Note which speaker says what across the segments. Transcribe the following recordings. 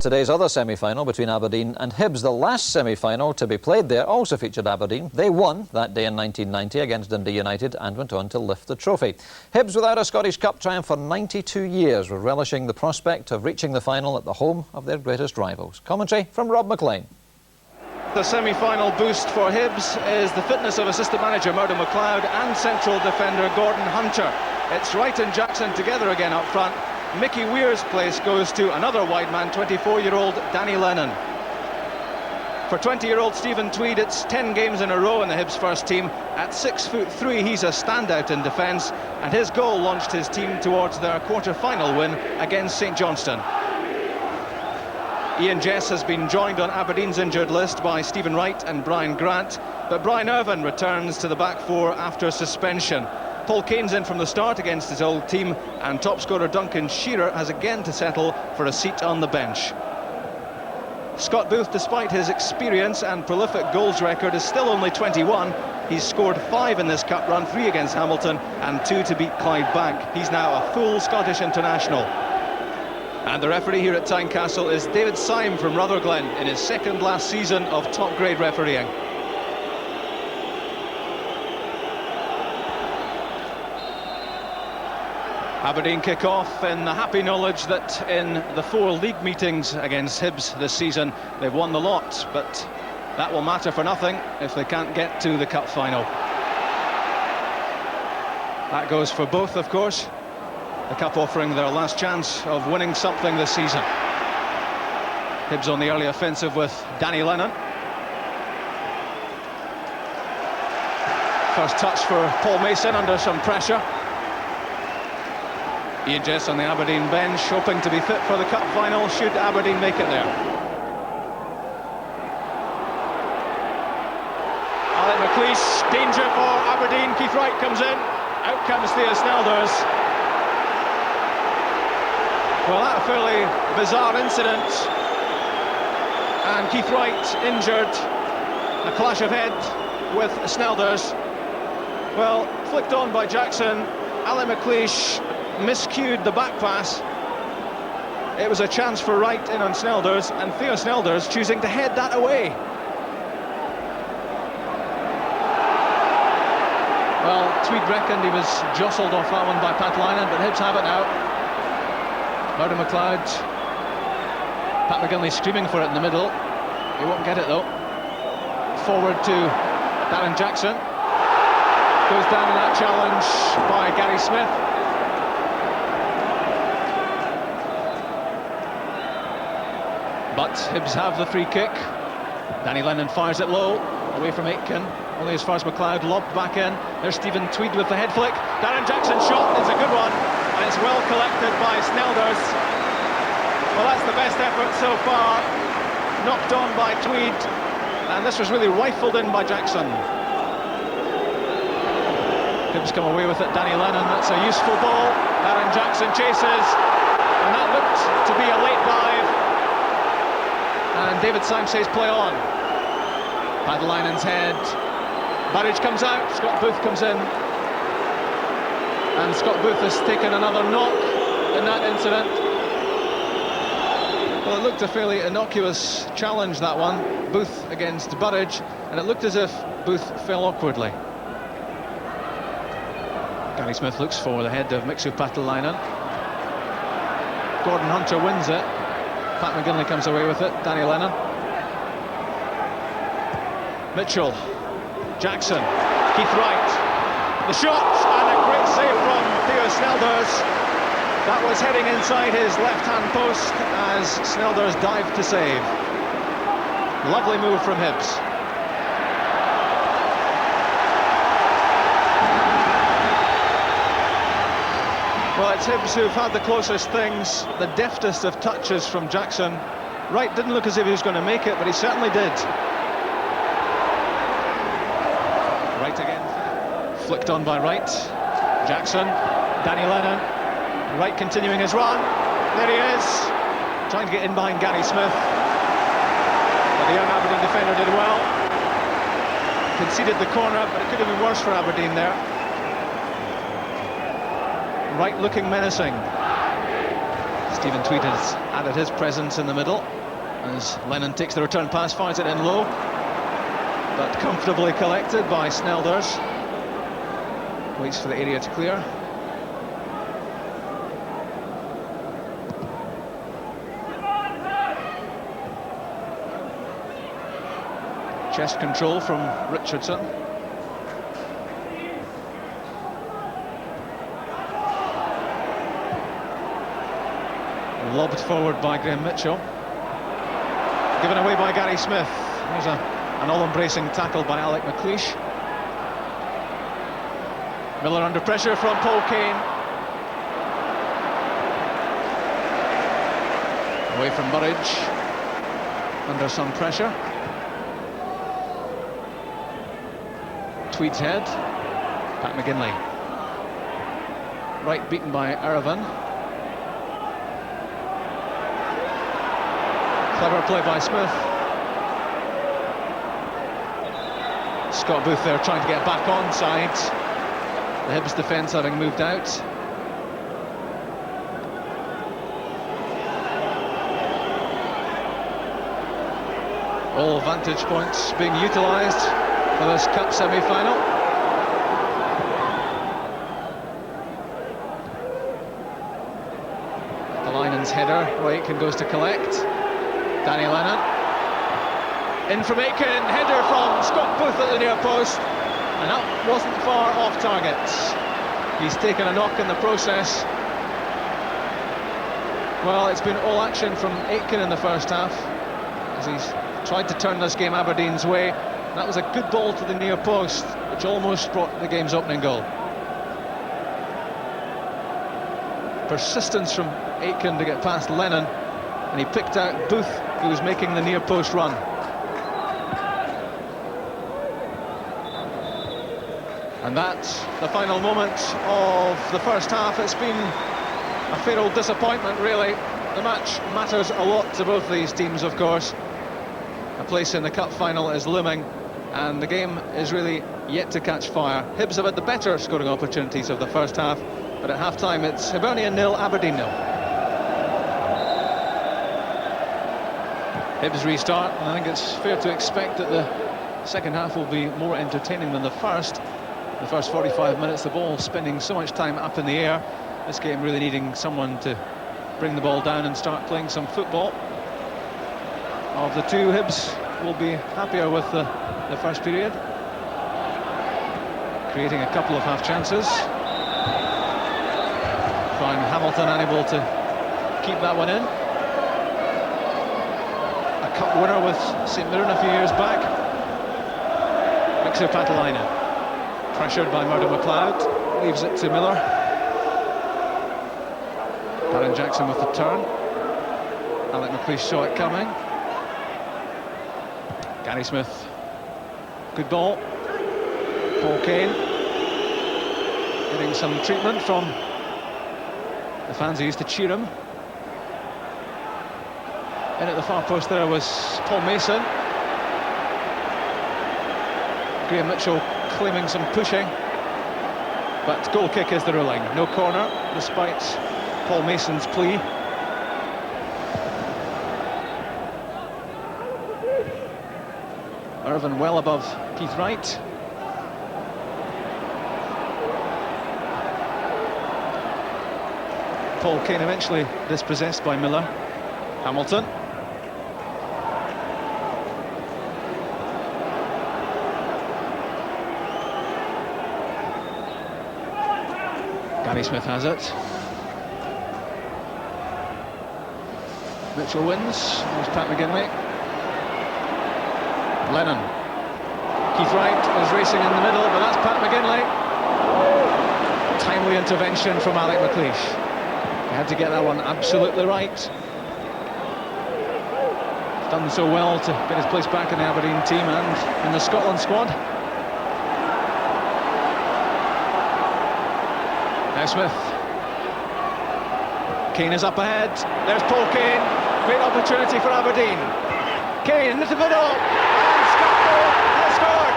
Speaker 1: Today's other semi-final between Aberdeen and Hibs, the last semi-final to be played there, also featured Aberdeen. They won that day in 1990 against Dundee United and went on to lift the trophy. Hibs, without a Scottish Cup triumph for 92 years, were relishing the prospect of reaching the final at the home of their greatest rivals. Commentary from Rob McLean.
Speaker 2: The semi-final boost for Hibs is the fitness of assistant manager Murdo McLeod and central defender Gordon Hunter. It's Wright and Jackson together again up front. Mickey Weir's place goes to another wide man, 24-year-old Danny Lennon. For 20-year-old Stephen Tweed, it's 10 games in a row in the Hibs first team. At 6'3", he's a standout in defence, and his goal launched his team towards their quarter-final win against St Johnstone. Ian Jess has been joined on Aberdeen's injured list by Stephen Wright and Brian Grant, but Brian Irvine returns to the back four after suspension. Paul Kane's in from the start against his old team, and top scorer Duncan Shearer has again to settle for a seat on the bench. Scott Booth, despite his experience and prolific goals record, is still only 21. He's scored 5 in this cup run, 3 against Hamilton and 2 to beat Clydebank. He's now a full Scottish international. And the referee here at Tynecastle is David Syme from Rutherglen in his second last season of top-grade refereeing. Aberdeen kick off in the happy knowledge that in the 4 league meetings against Hibs this season they've won the lot, but that will matter for nothing if they can't get to the cup final. That goes for both, of course. The cup offering their last chance of winning something this season. Hibs on the early offensive with Danny Lennon. First touch for Paul Mason under some pressure. Ian Jess on the Aberdeen bench, hoping to be fit for the cup final should Aberdeen make it there. McLeish, danger for Aberdeen. Keith Wright comes in. Out comes Theo Snelders. Well, that a fairly bizarre incident. And Keith Wright injured. A clash of head with Snelders. Well, flicked on by Jackson. Alan McLeish miscued the back pass. It was a chance for Wright in on Snelders, and Theo Snelders choosing to head that away. Well, Tweed reckoned he was jostled off that one by Paatelainen, but Hibs have it now. Murdo McLeod. Pat McGinley screaming for it in the middle. He won't get it though. Forward to Darren Jackson. Goes down in that challenge by Gary Smith. But Hibs have the free kick. Danny Lennon fires it low, away from Aitken. Only as far as McLeod, lobbed back in. There's Stephen Tweed with the head flick. Darren Jackson's shot, it's a good one. And it's well collected by Snelders. Well, that's the best effort so far. Knocked on by Tweed. And this was really rifled in by Jackson. Hibs come away with it, Danny Lennon, that's a useful ball. Darren Jackson chases. And that looked to be a late dive. And David Syme says play on. Paatelainen's head. Burridge comes out, Scott Booth comes in. And Scott Booth has taken another knock in that incident. Well, it looked a fairly innocuous challenge, that one. Booth against Burridge, and it looked as if Booth fell awkwardly. Gary Smith looks for the head of Mixu Paatelainen. Gordon Hunter wins it. Pat McGinley comes away with it. Danny Lennon. Mitchell. Jackson. Keith Wright. The shot, and a great save from Theo Snelders. That was heading inside his left-hand post as Snelders dived to save. Lovely move from Hibs. Well, it's Hibs who've had the closest things, the deftest of touches from Jackson. Wright didn't look as if he was going to make it, but he certainly did. Wright again. Flicked on by Wright. Jackson. Danny Lennon. Wright continuing his run. There he is. Trying to get in behind Gary Smith. But the young Aberdeen defender did well. Conceded the corner, but it could have been worse for Aberdeen there. Wright looking menacing. Stephen Tweed has added his presence in the middle as Lennon takes the return pass, fires it in low, but comfortably collected by Snelders. Waits for the area to clear. Chest control from Richardson. Lobbed forward by Graham Mitchell. Given away by Gary Smith. There's an all-embracing tackle by Alec McLeish. Miller under pressure from Paul Kane. Away from Burridge. Under some pressure. Tweed's head. Pat McGinley. Right beaten by Irvine. Clever play by Smith. Scott Booth there trying to get back on side. The Hibs defence having moved out. All vantage points being utilised for this cup semi-final. The Linen's header, Aiken goes to collect. Danny Lennon. In from Aiken, header from Scott Booth at the near post. And that wasn't far off target. He's taken a knock in the process. Well, it's been all action from Aiken in the first half as he's tried to turn this game Aberdeen's way. That was a good ball to the near post, which almost brought the game's opening goal. Persistence from Aiken to get past Lennon, and he picked out Booth, who was making the near post run. And that's the final moment of the first half. It's been a fatal disappointment, really. The match matters a lot to both these teams, of course. A place in the cup final is looming, and the game is really yet to catch fire. Hibs have had the better scoring opportunities of the first half, but at half-time it's Hibernian 0, Aberdeen 0. Hibs restart, and I think it's fair to expect that the second half will be more entertaining than the first. The first 45 minutes, the ball spending so much time up in the air. This game really needing someone to bring the ball down and start playing some football. Of the two, Hibs will be happier with the first period, creating a couple of half chances. Brian Hamilton unable to keep that one in. A cup winner with St Mirren a few years back. Mixer Patalainen. Pressured by Murdo McLeod, leaves it to Miller. Darren Jackson with the turn. Alec McLeish saw it coming. Gary Smith, good ball. Paul Kane getting some treatment from the fans who used to cheer him. In at the far post there was Paul Mason. Graham Mitchell claiming some pushing, but goal kick is the ruling. No corner, despite Paul Mason's plea. Irvine well above Keith Wright. Paul Kane eventually dispossessed by Miller. Hamilton. Gary Smith has it. Mitchell wins. There's Pat McGinley. Lennon. Keith Wright is racing in the middle, but that's Pat McGinley. Timely intervention from Alec McLeish. He had to get that one absolutely right. He's done so well to get his place back in the Aberdeen team and in the Scotland squad. Now Smith. Kane is up ahead. There's Paul Kane. Great opportunity for Aberdeen. Kane into the middle. And Scott Booth has scored.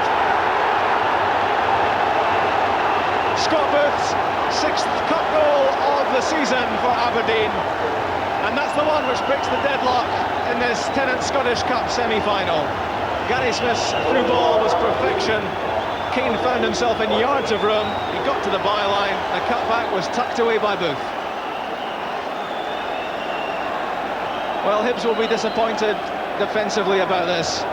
Speaker 2: Scott Booth's 6th cup goal of the season for Aberdeen. And that's the one which breaks the deadlock in this Tennant Scottish Cup semi-final. Gary Smith's through ball was perfection. Keane found himself in yards of room. He got to the byline. The cutback was tucked away by Booth. Well, Hibs will be disappointed defensively about this,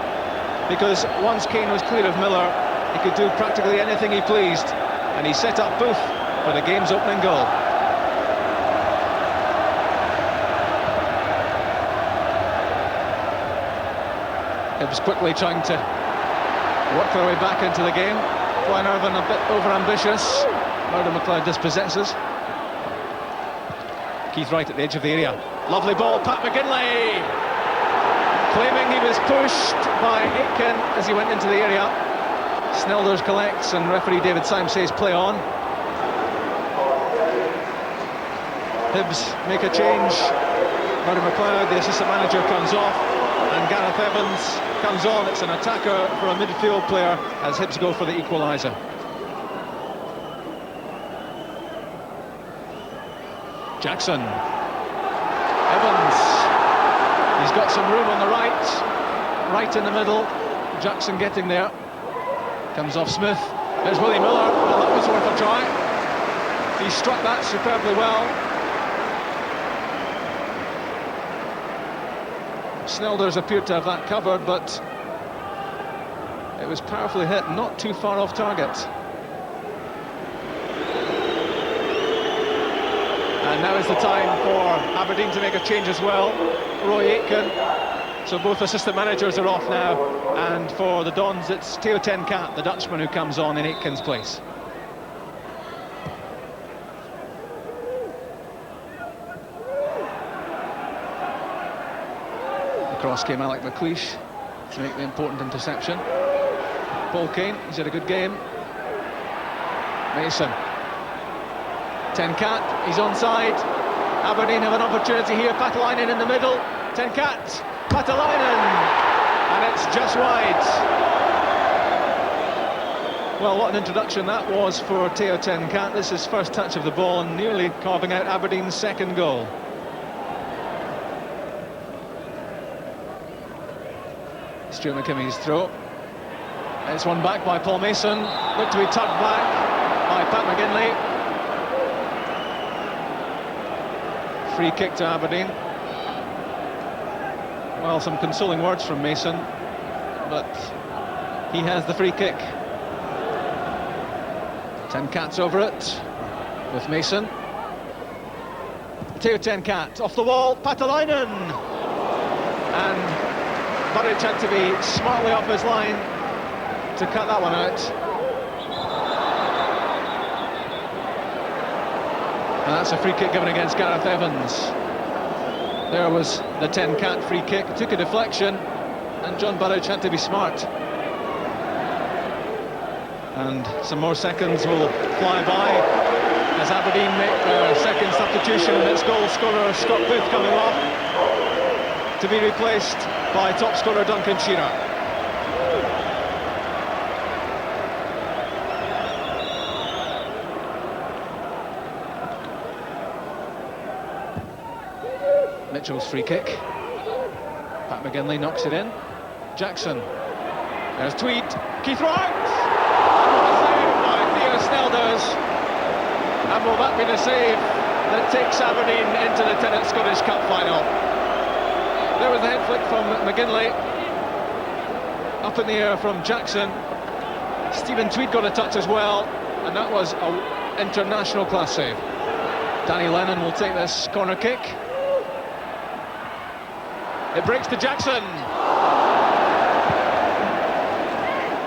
Speaker 2: because once Keane was clear of Miller, he could do practically anything he pleased, and he set up Booth for the game's opening goal. Hibs quickly trying to work their way back into the game. Brian Irvine a bit over-ambitious. Murdo McLeod dispossesses. Keith Wright at the edge of the area. Lovely ball, Pat McGinley! Claiming he was pushed by Aitken as he went into the area. Snelders collects and referee David Symes says play on. Hibs make a change. Murdo McLeod, the assistant manager, comes off, and Gareth Evans comes on. It's an attacker for a midfield player as Hibs go for the equaliser. Jackson. Evans. He's got some room on the right in the middle. Jackson getting there. Comes off Smith. There's Willie Miller. Well, that was worth a try. He struck that superbly well. Snelders appeared to have that covered, but it was powerfully hit, not too far off target. And now is the time for Aberdeen to make a change as well. Roy Aitken. So both assistant managers are off now, and for the Dons it's Theo ten Kat, the Dutchman, who comes on in Aitken's place. Across came Alec McLeish to make the important interception. Paul Kane, he's had a good game. Mason. Ten Kat, he's onside. Aberdeen have an opportunity here. Patalainen in the middle. Ten Kat, Patalainen, and it's just wide. Well, what an introduction that was for Theo ten Kat. This is his first touch of the ball and nearly carving out Aberdeen's second goal. Stuart McKimmy's throw. It's won back by Paul Mason. Looked to be tugged back by Pat McGinley. Free kick to Aberdeen. Well, some consoling words from Mason, but he has the free kick. Ten Kat's over it with Mason. Theo ten Kat off the wall, Patalainen, and Burridge had to be smartly off his line to cut that one out. And that's a free kick given against Gareth Evans. There was the ten Kat free kick. It took a deflection, and John Burridge had to be smart. And some more seconds will fly by as Aberdeen make their second substitution, and it's goal scorer Scott Booth coming off to be replaced by top scorer Duncan Shearer. Mitchell's free kick. Pat McGinley knocks it in. Jackson. There's Tweed. Keith Wright! And what a save by Theo Snelders. And will that be the save that takes Aberdeen into the Tennant Scottish Cup final? There was the head flick from McGinley. Up in the air from Jackson. Stephen Tweed got a touch as well, and that was an international class save. Danny Lennon will take this corner kick. It breaks to Jackson.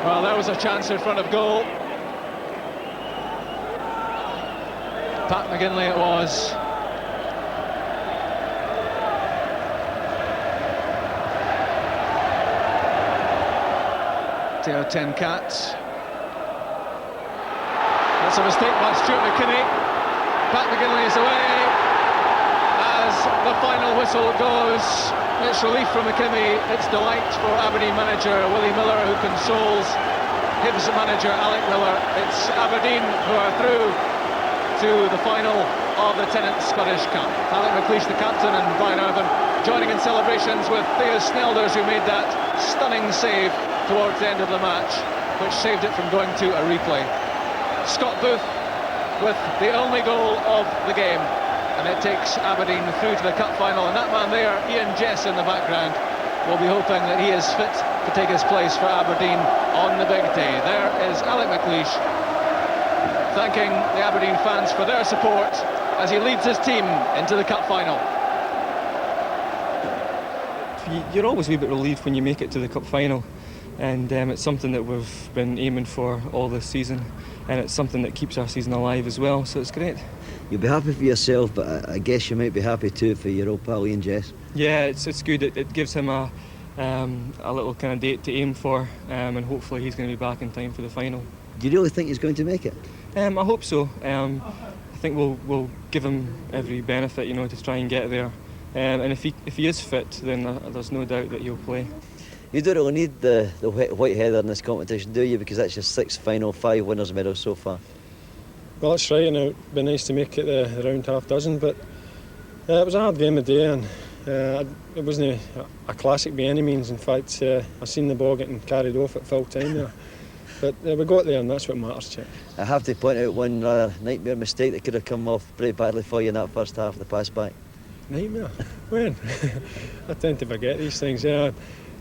Speaker 2: Well, there was a chance in front of goal. Pat McGinley it was. Theo ten Kat. That's a mistake by Stuart McKinney. Pat McGinley is away as the final whistle goes. It's relief from McKinney. It's delight for Aberdeen manager Willie Miller, who consoles Hibs manager Alec Miller. It's Aberdeen who are through to the final of the Tennent's Scottish Cup. Alec McLeish, the captain, and Brian Irvine joining in celebrations with Theo Snelders, who made that stunning save towards the end of the match, which saved it from going to a replay. Scott Booth with the only goal of the game, and it takes Aberdeen through to the cup final. And that man there, Ian Jess in the background, will be hoping that he is fit to take his place for Aberdeen on the big day. There is Alec McLeish thanking the Aberdeen fans for their support as he leads his team into the cup final.
Speaker 3: You're always a wee bit relieved when you make it to the cup final, and it's something that we've been aiming for all this season, and it's something that keeps our season alive as well, so it's great.
Speaker 4: You'll be happy for yourself, but I guess you might be happy too for your old pal Ian Jess.
Speaker 3: Yeah, it's good. It gives him a little kind of date to aim for, and hopefully he's going to be back in time for the final.
Speaker 4: Do you really think he's going to make it?
Speaker 3: I hope so. I think we'll give him every benefit, to try and get there. And if he is fit, then there's no doubt that he'll play.
Speaker 4: You don't really need the white heather in this competition, do you? Because that's your 6th final, 5 winners' medals so far.
Speaker 5: Well, that's right, and it'd be nice to make it the round half dozen, but it was a hard game of the day, and it wasn't a classic by any means. In fact, I seen the ball getting carried off at full time there. But we got there, and that's what matters, Chic.
Speaker 4: I have to point out one rather nightmare mistake that could have come off pretty badly for you in that first half, the pass back.
Speaker 5: Nightmare? When? I tend to forget these things. Yeah,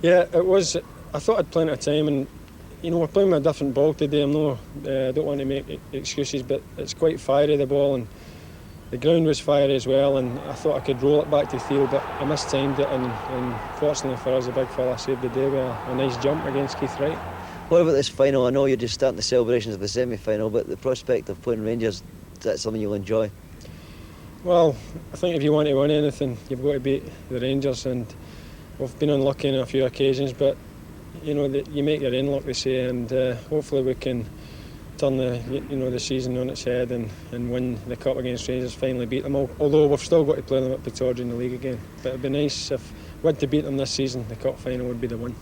Speaker 5: it was. I thought I'd plenty of time, and we're playing with a different ball today. I don't want to make excuses, but it's quite fiery, the ball, and the ground was fiery as well. And I thought I could roll it back to Theo, but I mistimed it, and fortunately for us, the big fella saved the day with a nice jump against Keith Wright.
Speaker 4: What about this final? I know you're just starting the celebrations of the semi-final, but the prospect of playing Rangers, is that something you'll enjoy?
Speaker 5: Well, I think if you want to win anything, you've got to beat the Rangers, and we've been unlucky on a few occasions, but you make your own luck, they say, and hopefully we can turn the season on its head and win the cup against Rangers, finally beat them all. Although we've still got to play them at Pretoria in the league again, but it'd be nice if we had to beat them this season. The cup final would be the one.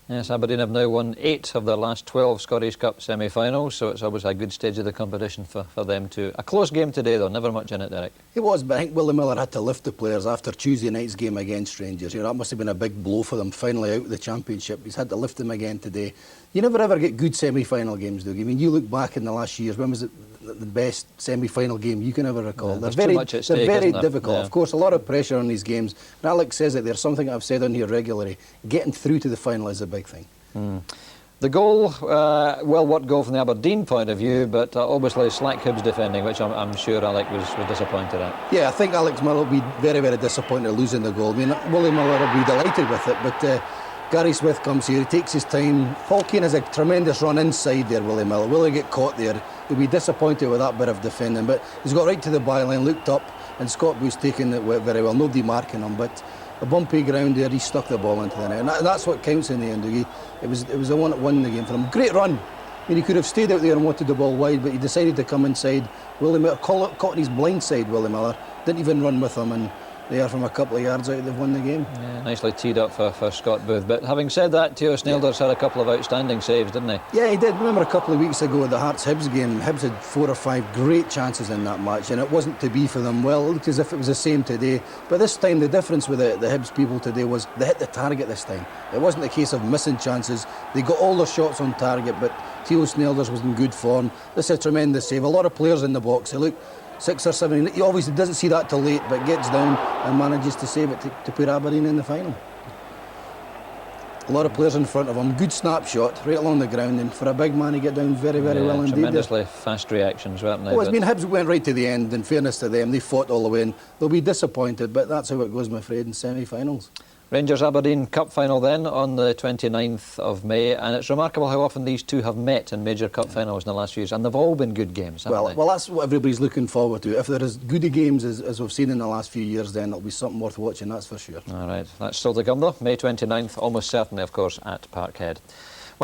Speaker 1: Yes, Aberdeen have now won 8 of their last 12 Scottish Cup semi-finals, so it's always a good stage of the competition for them too. A close game today though, never much in it, Derek.
Speaker 6: It was, but I think Willie Miller had to lift the players after Tuesday night's game against Rangers. That must have been a big blow for them, finally out of the Championship. He's had to lift them again today. You never ever get good semi-final games, Dougie. I mean, you look back in the last years, when was it the best semi-final game you can ever recall?
Speaker 1: Yeah, they're
Speaker 6: very difficult.
Speaker 1: Yeah.
Speaker 6: Of course, a lot of pressure on these games. And Alex says it there, something I've said on here regularly. Getting through to the final is a big thing.
Speaker 1: The goal, well, what goal from the Aberdeen point of view, but obviously slack Hibs defending, which I'm sure Alec was disappointed at.
Speaker 6: Yeah, I think Alex Miller will be very, very disappointed losing the goal. I mean, Willie Miller will be delighted with it, but Gary Smith comes here, he takes his time. Paul Keane has a tremendous run inside there, Willie Miller. Will he get caught there? He'll be disappointed with that bit of defending, but he's got right to the byline, looked up, and Scott Booth's taken it very well. Nobody marking him, but a bumpy ground there, he stuck the ball into the net, and that's what counts in the end. It was the one that won the game for him. Great run. I mean, he could have stayed out there and wanted the ball wide, but he decided to come inside. Willie Miller caught on his blind side. Willie Miller didn't even run with him, and there from a couple of yards out, they've won the game. Yeah,
Speaker 1: nicely teed up for Scott Booth. But having said that, Theo Snelders had a couple of outstanding saves, didn't he?
Speaker 6: Yeah, he did. Remember a couple of weeks ago at the Hearts-Hibs game, Hibs had 4 or 5 great chances in that match, and it wasn't to be for them. Well, it looked as if it was the same today. But this time, the difference with the Hibs people today was they hit the target this time. It wasn't a case of missing chances. They got all their shots on target, but Theo Snelders was in good form. This is a tremendous save. A lot of players in the box. He looked 6 or 7. He obviously doesn't see that till late, but gets down and manages to save it to put Aberdeen in the final. A lot of players in front of him. Good snapshot right along the ground, and for a big man, he get down very, very well indeed.
Speaker 1: Tremendously fast reactions, weren't they?
Speaker 6: Well, I mean, Hibs went right to the end. In fairness to them, they fought all the way, and they'll be disappointed, but that's how it goes, I'm afraid, in semi-finals.
Speaker 1: Rangers-Aberdeen Cup final then on the 29th of May, and it's remarkable how often these two have met in major cup finals in the last few years, and they've all been good games, haven't they?
Speaker 6: Well, that's what everybody's looking forward to. If there is good games as we've seen in the last few years, then it'll be something worth watching, that's for sure.
Speaker 1: All right, that's still to come though. May 29th, almost certainly, of course, at Parkhead.